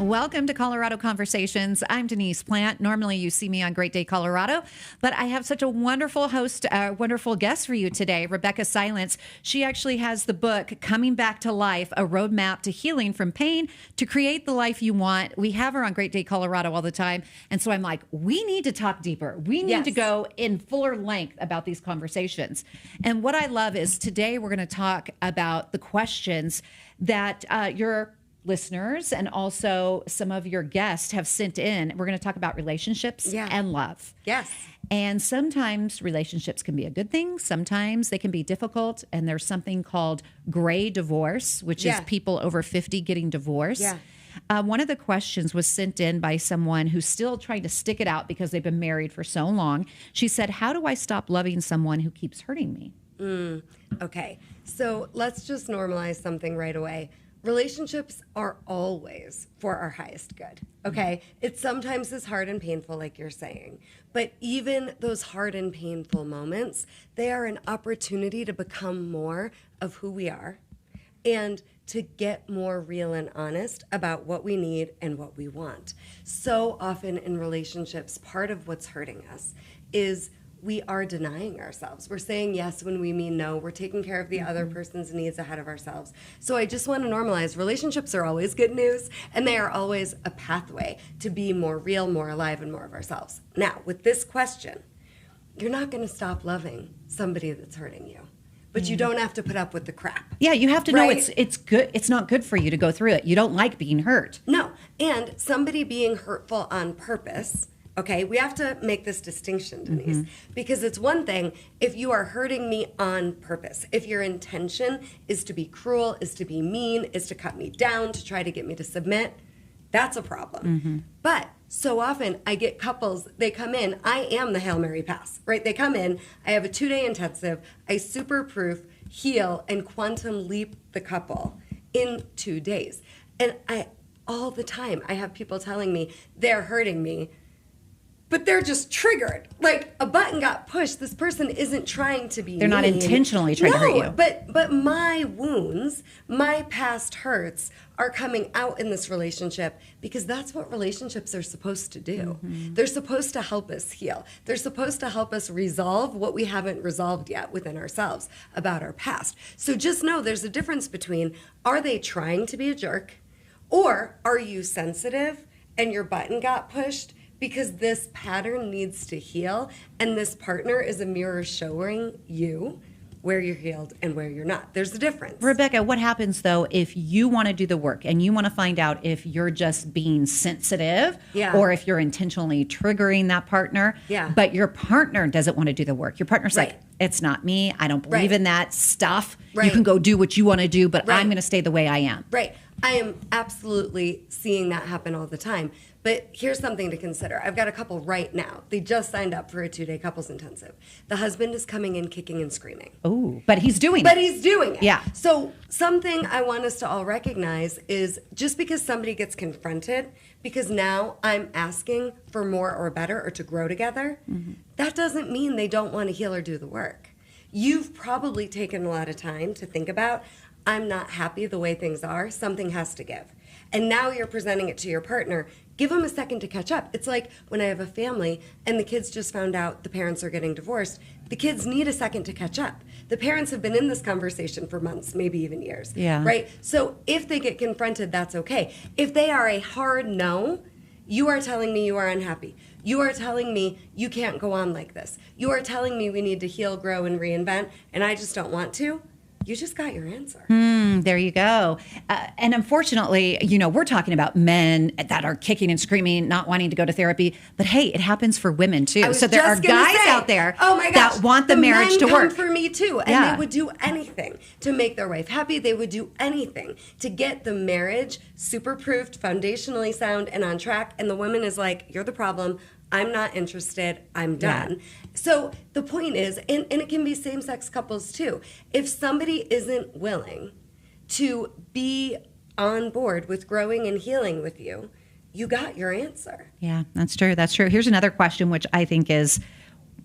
Welcome to Colorado Conversations. I'm Denise Plante. Normally you see me on Great Day Colorado, but I have such a wonderful host, wonderful guest for you today, Rebeccah Silence. She actually has the book, Coming Back to Life, a roadmap to healing from pain to create the life you want. We have her on Great Day Colorado all the time. And so I'm like, we need to talk deeper. We need to go in fuller length about these conversations. And what I love is today we're going to talk about the questions that your listeners and also some of your guests have sent in. We're going to talk about relationships and love. Yes. And sometimes relationships can be a good thing. Sometimes they can be difficult. And there's something called gray divorce, which is people over 50 getting divorced. Yeah. One of the questions was sent in by someone who's still trying to stick it out because they've been married for so long. She said, how do I stop loving someone who keeps hurting me? Okay. So let's just normalize something right away. Relationships are always for our highest good, okay? It sometimes is hard and painful, like you're saying. But even those hard and painful moments, they are an opportunity to become more of who we are and to get more real and honest about what we need and what we want. So often in relationships, part of what's hurting us is we are denying ourselves. We're saying yes when we mean no. We're taking care of the other person's needs ahead of ourselves. So I just want to normalize relationships are always good news, and they are always a pathway to be more real, more alive, and more of ourselves. Now, with this question, you're not going to stop loving somebody that's hurting you, but you don't have to put up with the crap. Yeah, you have to know it's good. It's not good for you to go through it. You don't like being hurt. No, and somebody being hurtful on purpose. Okay, we have to make this distinction, Denise, because it's one thing if you are hurting me on purpose. If your intention is to be cruel, is to be mean, is to cut me down, to try to get me to submit, that's a problem. But so often I get couples, they come in, I am the Hail Mary pass, right? They come in, I have a 2-day intensive, I super proof, heal, and quantum leap the couple in 2 days. And all the time, I have people telling me they're hurting me, but they're just triggered. Like a button got pushed. This person isn't trying to be They're not intentionally trying to hurt you. But my wounds, my past hurts are coming out in this relationship because that's what relationships are supposed to do. They're supposed to help us heal. They're supposed to help us resolve what we haven't resolved yet within ourselves about our past. So just know there's a difference between, are they trying to be a jerk, or are you sensitive and your button got pushed because this pattern needs to heal, and this partner is a mirror showing you where you're healed and where you're not. There's a difference. Rebeccah, what happens, though, if you want to do the work and you want to find out if you're just being sensitive or if you're intentionally triggering that partner, but your partner doesn't want to do the work? Your partner's like, it's not me. I don't believe in that stuff. You can go do what you want to do, but I'm going to stay the way I am. I am absolutely seeing that happen all the time. But here's something to consider. I've got a couple right now. They just signed up for a 2-day couples intensive. The husband is coming in kicking and screaming. Oh, but he's doing it. But he's doing it. Yeah. So something I want us to all recognize is just because somebody gets confronted, because now I'm asking for more or better or to grow together, that doesn't mean they don't want to heal or do the work. You've probably taken a lot of time to think about, I'm not happy the way things are. Something has to give. And now you're presenting it to your partner. Give them a second to catch up. It's like when I have a family and the kids just found out the parents are getting divorced. The kids need a second to catch up. The parents have been in this conversation for months, maybe even years. Right? So if they get confronted, that's okay. If they are a hard no, you are telling me you are unhappy. You are telling me you can't go on like this. You are telling me we need to heal, grow, and reinvent, and I just don't want to. You just got your answer. There you go. And unfortunately, we're talking about men that are kicking and screaming, not wanting to go to therapy. But hey, it happens for women too. So there are guys out there that want the marriage to work. Men come for me too, and they would do anything to make their wife happy. They would do anything to get the marriage super-proofed, foundationally sound, and on track. And the woman is like, "You're the problem. I'm not interested. I'm done." So the point is, and it can be same-sex couples too, if somebody isn't willing to be on board with growing and healing with you, you got your answer. Yeah, that's true. That's true. Here's another question, which I think is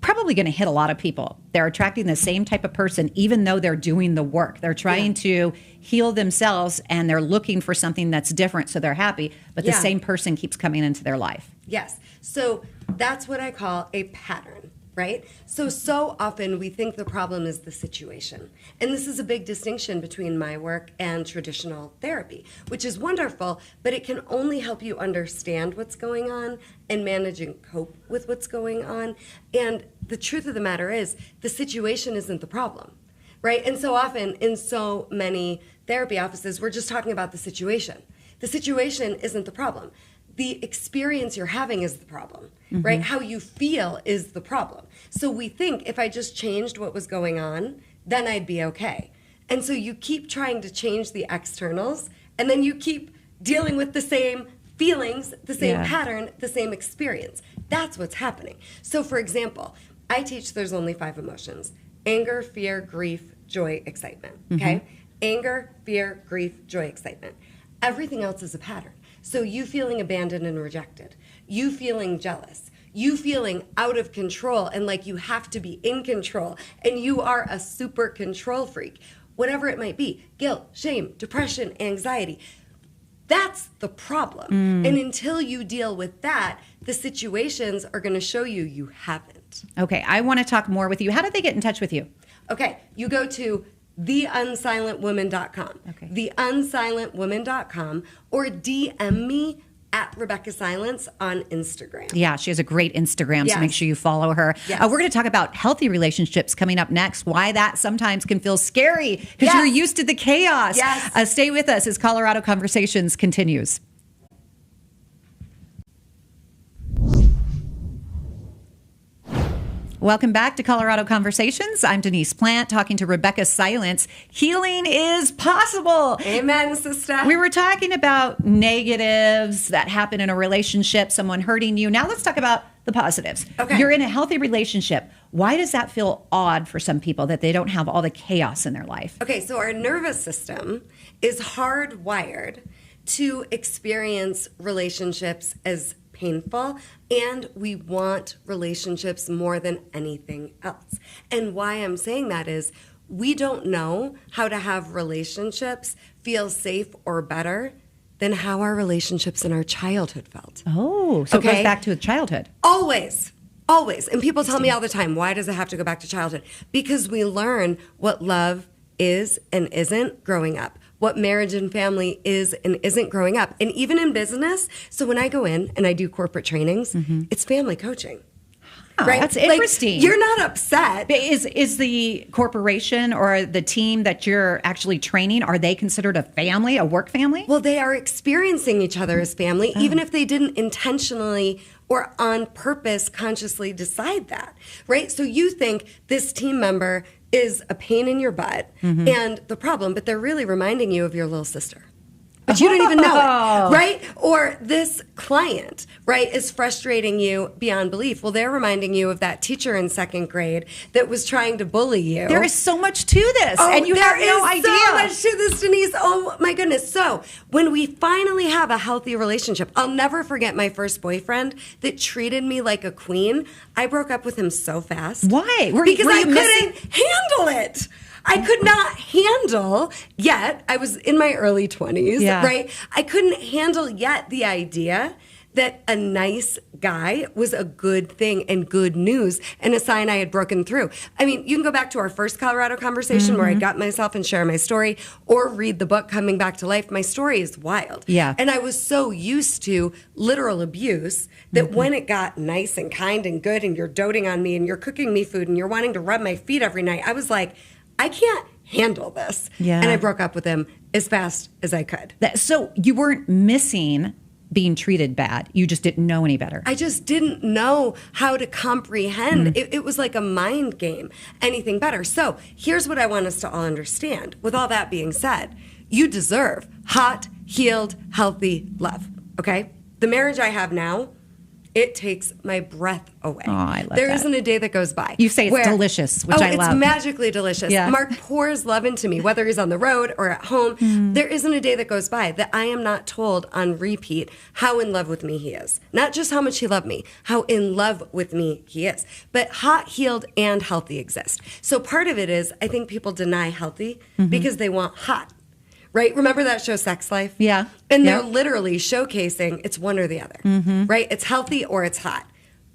probably going to hit a lot of people. They're attracting the same type of person, even though they're doing the work. They're trying to heal themselves and they're looking for something that's different. So they're happy, but the same person keeps coming into their life. Yes. So that's what I call a pattern, right? So often we think the problem is the situation. And this is a big distinction between my work and traditional therapy, which is wonderful, but it can only help you understand what's going on and manage and cope with what's going on. And the truth of the matter is, the situation isn't the problem, right? And so often in so many therapy offices, we're just talking about the situation. The situation isn't the problem. The experience you're having is the problem, right? How you feel is the problem. So we think if I just changed what was going on, then I'd be okay. And so you keep trying to change the externals, and then you keep dealing with the same feelings, the same pattern, the same experience. That's what's happening. So for example, I teach there's only 5 emotions: anger, fear, grief, joy, excitement, okay? Anger, fear, grief, joy, excitement. Everything else is a pattern. So you feeling abandoned and rejected, you feeling jealous, you feeling out of control and like you have to be in control and you are a super control freak, whatever it might be, guilt, shame, depression, anxiety. That's the problem. And until you deal with that, the situations are going to show you you haven't. Okay, I want to talk more with you. How did they get in touch with you? Okay, you go to theunsilentwoman.com. Okay. Theunsilentwoman.com, or DM me at Rebeccah Silence on Instagram. Yeah, she has a great Instagram, so Yes. make sure you follow her. Yes. We're going to talk about healthy relationships coming up next, why that sometimes can feel scary because you're used to the chaos. Yes. Stay with us as Colorado Conversations continues. Welcome back to Colorado Conversations. I'm Denise Plante talking to Rebeccah Silence. Healing is possible. Amen, sister. We were talking about negatives that happen in a relationship, someone hurting you. Now let's talk about the positives. Okay. You're in a healthy relationship. Why does that feel odd for some people that they don't have all the chaos in their life? Okay, so our nervous system is hardwired to experience relationships as painful, and we want relationships more than anything else. And why I'm saying that is we don't know how to have relationships feel safe or better than how our relationships in our childhood felt. Oh, so it Okay. goes back to childhood. Always. Always. And people tell me all the time, why does it have to go back to childhood? Because we learn what love is and isn't growing up, what marriage and family is and isn't growing up. And even in business, so when I go in and I do corporate trainings, it's family coaching. Oh, Right? that's Like, interesting. you're not upset. But is the corporation or the team that you're actually training, are they considered a family, a work family? Well, they are experiencing each other as family, even if they didn't intentionally or on purpose consciously decide that, right? So you think this team member is a pain in your butt and the problem, but they're really reminding you of your little sister. But you don't even know it, right? Or this client, right, is frustrating you beyond belief. Well, they're reminding you of that teacher in 2nd grade that was trying to bully you. There is so much to this, and you have no idea. There is so much to this, Denise. Oh, my goodness. So when we finally have a healthy relationship, I'll never forget my first boyfriend that treated me like a queen. I broke up with him so fast. Why? Because were I you couldn't handle it. I could not handle yet. I was in my early 20s, right? I couldn't handle yet the idea that a nice guy was a good thing and good news and a sign I had broken through. I mean, you can go back to our first Colorado conversation where I got myself and share my story, or read the book Coming Back to Life. My story is wild. Yeah. And I was so used to literal abuse that when it got nice and kind and good and you're doting on me and you're cooking me food and you're wanting to rub my feet every night, I was like, I can't handle this. Yeah. And I broke up with him as fast as I could. So you weren't missing being treated bad. You just didn't know any better. I just didn't know how to comprehend. It was like a mind game, anything better. So here's what I want us to all understand. With all that being said, you deserve hot, healed, healthy love, okay? The marriage I have now It takes my breath away. Oh, I love There that. isn't a day that goes by. You say it's delicious, which I love. It's magically delicious. Yeah. Mark pours love into me, whether he's on the road or at home. There isn't a day that goes by that I am not told on repeat how in love with me he is. Not just how much he loved me, how in love with me he is. But hot, healed, and healthy exist. So part of it is I think people deny healthy because they want hot. Right? Remember that show Sex Life? Yeah. And Yeah. they're literally showcasing it's one or the other. Right? It's healthy or it's hot.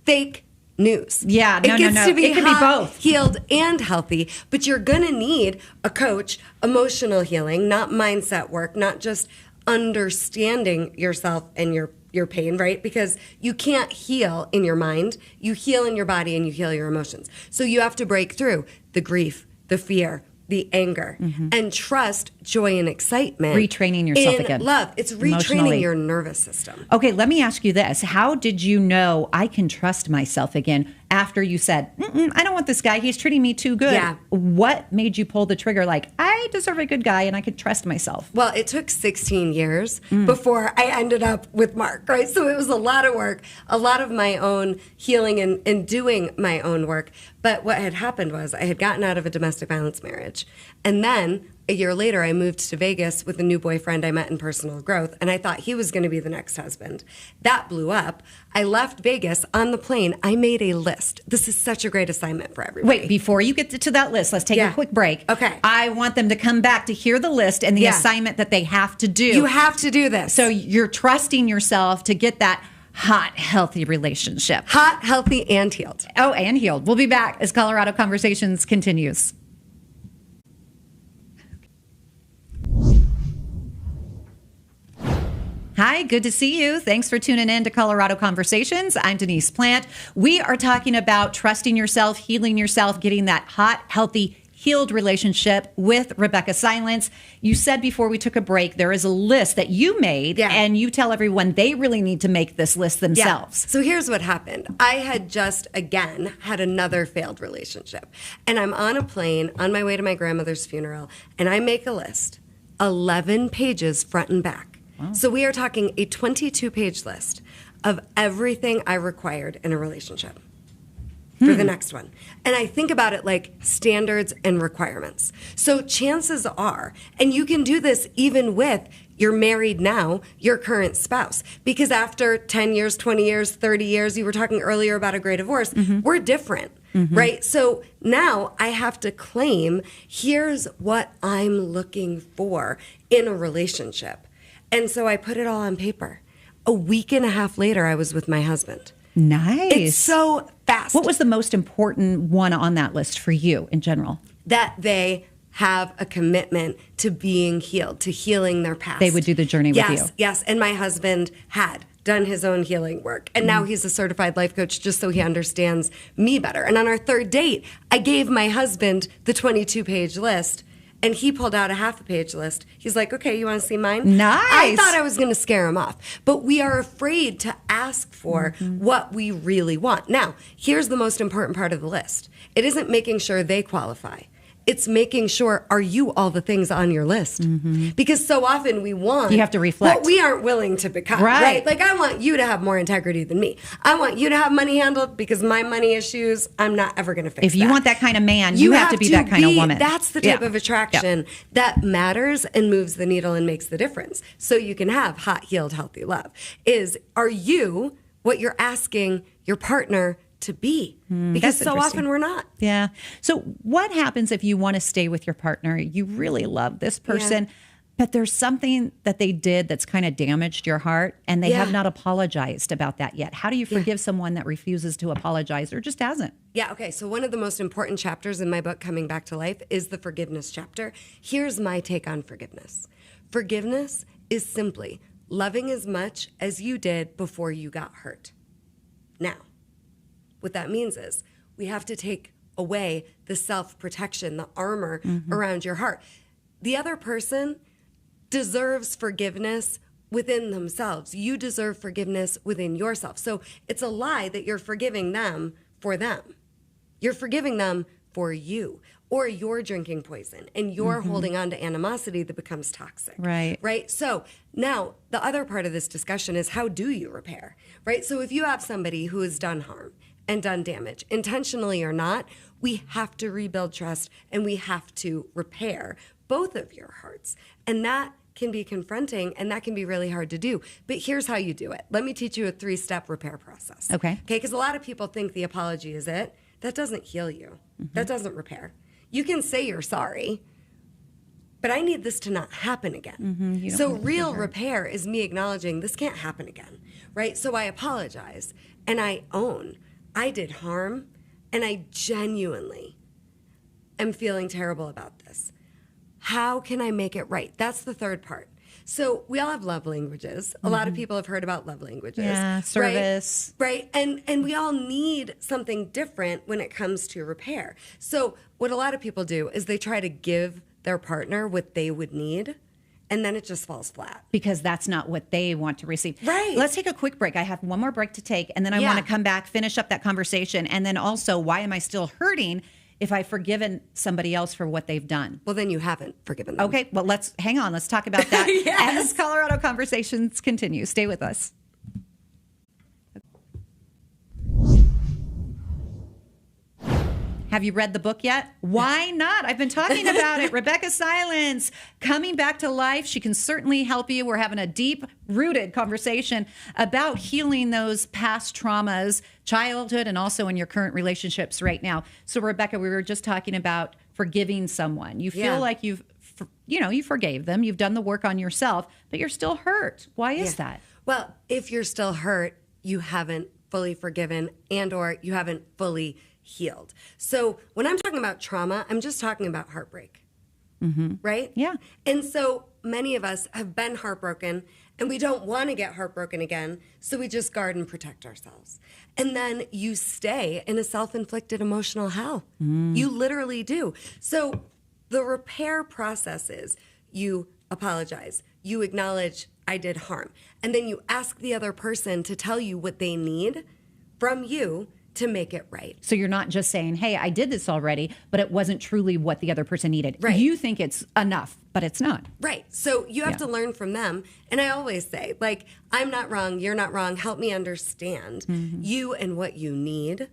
Fake news. Yeah, no, it gets no. to be It can be hot, both. healed, and healthy, but you're going to need a coach, emotional healing, not mindset work, not just understanding yourself and your pain, right? Because you can't heal in your mind. You heal in your body and you heal your emotions. So you have to break through the grief, the fear, the anger, and trust, joy, and excitement. Retraining yourself in again. Love. It's Emotionally. retraining your nervous system. Okay, let me ask you this. How did you know I can trust myself again after you said, I don't want this guy. He's treating me too good. Yeah. What made you pull the trigger like, I deserve a good guy and I can trust myself? Well, it took 16 years before I ended up with Mark, right? So it was a lot of work, a lot of my own healing and doing my own work. But what had happened was I had gotten out of a domestic violence marriage. And then a year later, I moved to Vegas with a new boyfriend I met in personal growth. And I thought he was going to be the next husband. That blew up. I left Vegas on the plane. I made a list. This is such a great assignment for everybody. Wait, before you get to that list, let's take a quick break. Okay. I want them to come back to hear the list and the Yeah. assignment that they have to do. You have to do this. So you're trusting yourself to get that hot, healthy relationship. Hot, healthy, and healed. Oh, and healed. We'll be back as Colorado Conversations continues. Hi, good to see you. Thanks for tuning in to Colorado Conversations. I'm Denise Plante. We are talking about trusting yourself, healing yourself, getting that hot, healthy, healed relationship with Rebeccah Silence. You said before we took a break, there is a list that you made, and you tell everyone they really need to make this list themselves. Yeah. So here's what happened. I had just, again, had another failed relationship. And I'm on a plane on my way to my grandmother's funeral, and I make a list, 11 pages front and back. Wow. So we are talking a 22-page list of everything I required in a relationship for the next one. And I think about it like standards and requirements. So chances are, and you can do this even with you're married now, your current spouse, because after 10 years, 20 years, 30 years, you were talking earlier about a great divorce, we're different, right? So now I have to claim, here's what I'm looking for in a relationship. And so I put it all on paper. A week and a half later, I was with my husband. Nice. It's so fast. What was the most important one on that list for you in general? That they have a commitment to being healed, to healing their past. They would do the journey with you. Yes. And my husband had done his own healing work. And now he's a certified life coach just so he understands me better. And on our third date, I gave my husband the 22-page list. And he pulled out a half-a-page list. He's like, okay, you want to see mine? Nice. I thought I was going to scare him off. But we are afraid to ask for what we really want. Now, here's the most important part of the list. It isn't making sure they qualify. It's making sure, are you all the things on your list? Because so often we want... You have to reflect. What we aren't willing to become, right? Like, I want you to have more integrity than me. I want you to have money handled because my money issues, I'm not ever going to fix that. If you want that kind of man, you have to be that kind of woman. That's the type of attraction that matters and moves the needle and makes the difference. So you can have hot, healed, healthy love. Are you what you're asking your partner to be? Because so often we're not. Yeah. So what happens if you want to stay with your partner? You really love this person, but there's something that they did that's kind of damaged your heart and they have not apologized about that yet. How do you forgive someone that refuses to apologize or just hasn't? Yeah, okay. So one of the most important chapters in my book, Coming Back to Life, is the forgiveness chapter. Here's my take on forgiveness. Forgiveness is simply loving as much as you did before you got hurt. Now, what that means is we have to take away the self-protection, the armor around your heart. The other person deserves forgiveness within themselves. You deserve forgiveness within yourself. So it's a lie that you're forgiving them for them. You're forgiving them for you. or you're drinking poison and you're holding on to animosity that becomes toxic. Right. Right. So now the other part of this discussion is, how do you repair? Right. So if you have somebody who has done harm and done damage, intentionally or not, we have to rebuild trust and we have to repair both of your hearts. And that can be confronting and that can be really hard to do. But here's how you do it. Let me teach you a 3-step repair process. Okay. Because a lot of people think the apology is it. That doesn't heal you. That doesn't repair. You can say you're sorry, but I need this to not happen again. So real repair is me acknowledging this can't happen again, right? So I apologize and I own I did harm and I genuinely am feeling terrible about this. How can I make it right? That's the third part. So we all have love languages. A lot of people have heard about love languages. Yeah, service. Right. And we all need something different when it comes to repair. So what a lot of people do is they try to give their partner what they would need, and then it just falls flat. Because that's not what they want to receive. Right. Let's take a quick break. I have one more break to take, and then I want to come back, finish up that conversation, and then also, why am I still hurting if I've forgiven somebody else for what they've done? Well, then you haven't forgiven them. Okay, well, let's hang on. Let's talk about that Yes. as Colorado Conversations continue. Stay with us. Have you read the book yet? Why not? I've been talking about it. Rebeccah Silence, coming back to life. She can certainly help you. We're having a deep-rooted conversation about healing those past traumas, childhood, and also in your current relationships right now. So, Rebeccah, we were just talking about forgiving someone. You feel like you forgave them. You've done the work on yourself, but you're still hurt. Why is that? Well, if you're still hurt, you haven't fully forgiven and or you haven't fully healed. So when I'm talking about trauma, I'm just talking about heartbreak, right? Yeah. And so many of us have been heartbroken and we don't want to get heartbroken again. So we just guard and protect ourselves. And then you stay in a self-inflicted emotional hell. You literally do. So the repair process is you apologize, you acknowledge I did harm, and then you ask the other person to tell you what they need from you to make it right. So you're not just saying, hey, I did this already, but it wasn't truly what the other person needed. Right. You think it's enough, but it's not. Right. So you have to learn from them. And I always say, like, I'm not wrong, you're not wrong. Help me understand you and what you need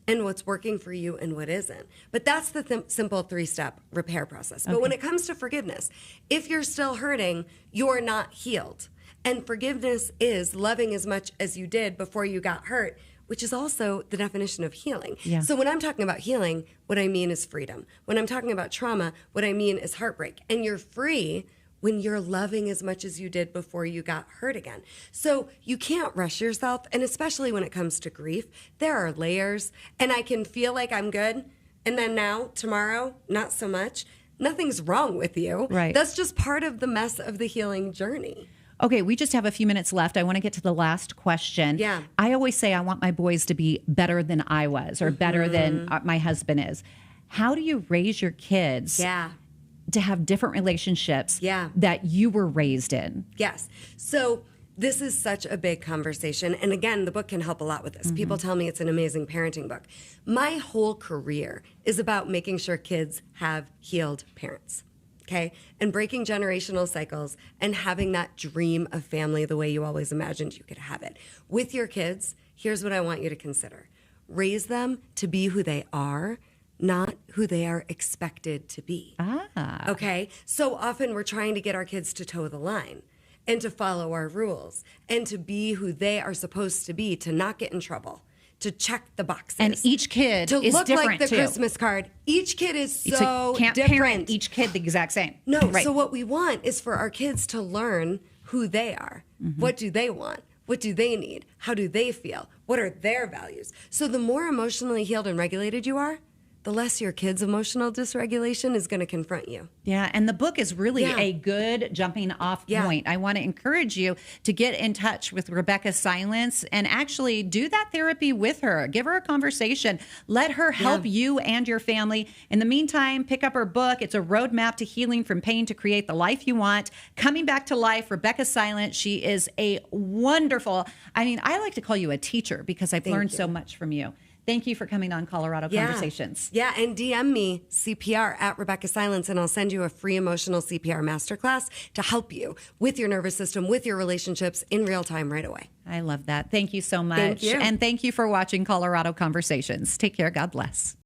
and what's working for you and what isn't. But that's the simple 3-step repair process. But when it comes to forgiveness, if you're still hurting, you're not healed. And forgiveness is loving as much as you did before you got hurt, which is also the definition of healing. Yeah. So when I'm talking about healing, what I mean is freedom. When I'm talking about trauma, what I mean is heartbreak. And you're free when you're loving as much as you did before you got hurt again. So you can't rush yourself. And especially when it comes to grief, there are layers. And I can feel like I'm good. And then now, tomorrow, not so much. Nothing's wrong with you. Right. That's just part of the mess of the healing journey. Okay, we just have a few minutes left. I want to get to the last question. Yeah. I always say I want my boys to be better than I was or better than my husband is. How do you raise your kids to have different relationships that you were raised in? Yes. So this is such a big conversation. And again, the book can help a lot with this. People tell me it's an amazing parenting book. My whole career is about making sure kids have healed parents. Okay, and breaking generational cycles and having that dream of family the way you always imagined you could have it. With your kids, here's what I want you to consider. Raise them to be who they are, not who they are expected to be. Okay, so often we're trying to get our kids to toe the line and to follow our rules and to be who they are supposed to be, to not get in trouble, to check the boxes. And each kid to is look different like the too. Christmas card. Each kid is so can't different. parent each kid the exact same. No, Right. so what we want is for our kids to learn who they are. What do they want? What do they need? How do they feel? What are their values? So the more emotionally healed and regulated you are, the less your kid's emotional dysregulation is going to confront you. Yeah, and the book is really a good jumping off point. I want to encourage you to get in touch with Rebeccah Silence and actually do that therapy with her. Give her a conversation. Let her help you and your family. In the meantime, pick up her book. It's a roadmap to healing from pain to create the life you want. Coming back to life, Rebeccah Silence. She is a wonderful, I like to call you a teacher because I've learned so much from you. Thank you for coming on Colorado Conversations. Yeah, and DM me CPR at Rebeccah Silence, and I'll send you a free emotional CPR masterclass to help you with your nervous system, with your relationships in real time right away. I love that. Thank you so much. Thank you. And thank you for watching Colorado Conversations. Take care. God bless.